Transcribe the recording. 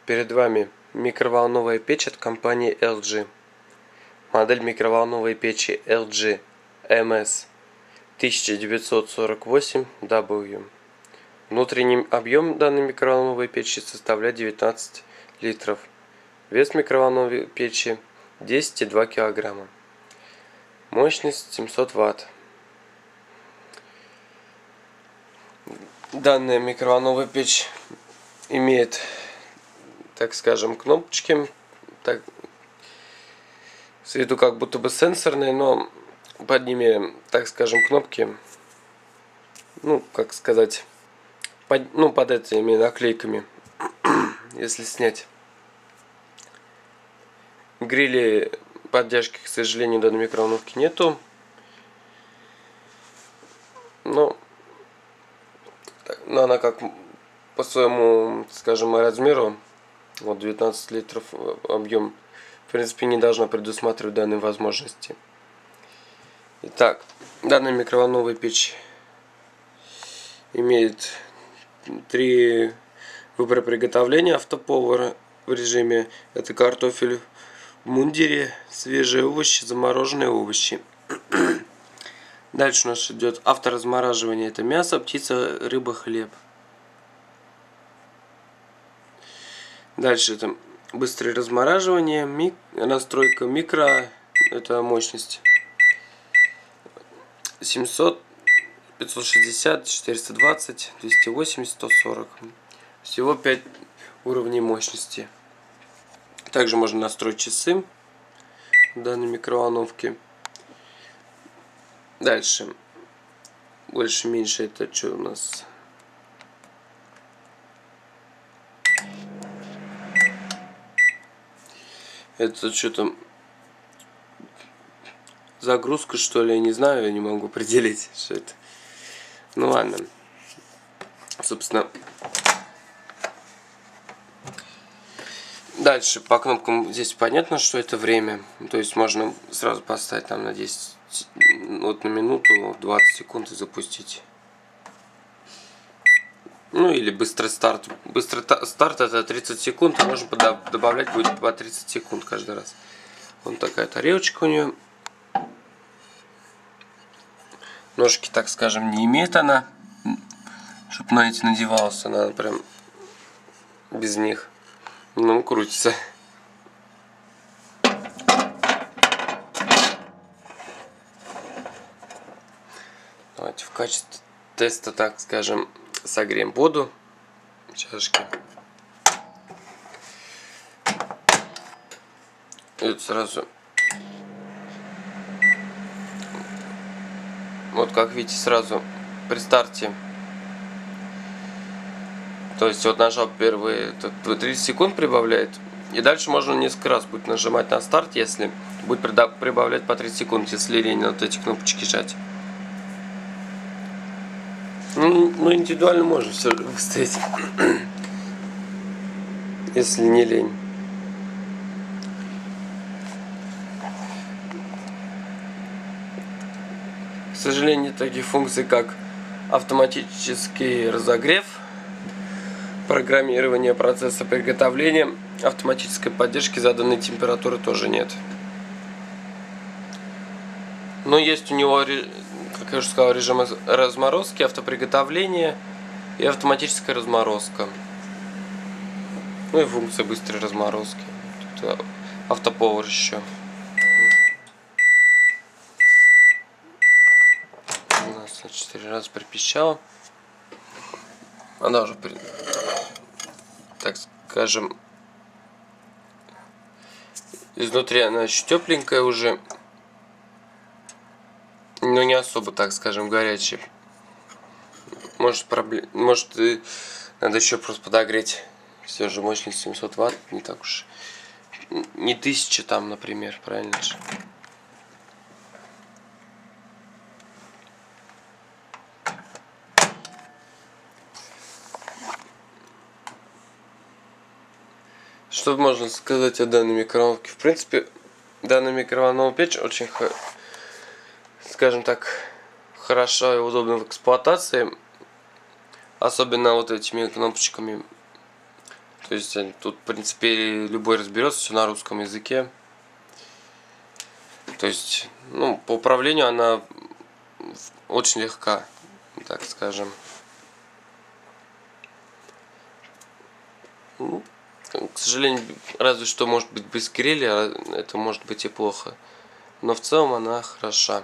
Перед вами микроволновая печь от компании LG. Модель микроволновой печи LG MS 1948W. Внутренний объем данной микроволновой печи составляет 19 литров. Вес микроволновой печи 10,2 кг. Мощность 700 Вт. Данная микроволновая печь имеет, так скажем, кнопочки, так, с виду как будто бы сенсорные, но под ними, так скажем, кнопки, как сказать, под этими наклейками, если снять. Грили поддержки, к сожалению, данной микроволновки нету. Но она как по своему, скажем, размеру, вот 19 литров объем, в принципе, не должна предусматривать данные возможности. Итак, данная микроволновая печь имеет 3 выбора приготовления автоповара в режиме. Это картофель в мундире, свежие овощи, замороженные овощи. Дальше у нас идет авторазмораживание. Это мясо, птица, рыба, хлеб. Дальше это быстрое размораживание, настройка микро, это мощность 700, 560, 420, 280, 140. Всего 5 уровней мощности. Также можно настроить часы данной микроволновки. Дальше. Больше-меньше это что у нас? Это что-то загрузка, что ли, я не знаю, я не могу определить, что это. Ну ладно. Собственно. Дальше по кнопкам здесь понятно, что это время. То есть можно сразу поставить там на 10, вот на минуту, 20 секунд и запустить. Ну или быстрый старт. Быстрый старт это 30 секунд, а можно добавлять будет по 30 секунд каждый раз. Вот такая тарелочка у нее. Ножки, так скажем, не имеет она, чтобы на эти надевалась, она прям без них. Ну, крутится. Давайте в качестве теста, так скажем, согреем воду в чашке. И вот сразу. Вот как видите, сразу при старте. То есть вот нажал первые 30 секунд прибавляет. И дальше можно несколько раз будет нажимать на старт, если будет прибавлять по 30 секунд, если лень вот эти кнопочки жать. Ну индивидуально можно все выставить, если не лень. К сожалению, такие функции, как автоматический разогрев, программирование процесса приготовления, автоматической поддержки заданной температуры тоже нет. Но есть у него, как я уже сказал, режим разморозки, автоприготовления и автоматическая разморозка. Ну и функция быстрой разморозки. Тут автоповар еще. У нас 4 раза пропищала. Она уже, так скажем, изнутри она еще тепленькая уже, но не особо, так скажем, горячая. Может надо еще просто подогреть. Все же мощность 700 Вт, не так уж, не 1000 там, например, правильно же. Что можно сказать о данной микроволновке? В принципе, данная микроволновая печь очень, скажем так, хороша и удобна в эксплуатации. Особенно вот этими кнопочками. То есть тут, в принципе, любой разберется, все на русском языке. То есть, ну, по управлению она очень легка, так скажем. Ну, к сожалению, разве что может быть без греля, это может быть и плохо. Но в целом она хороша.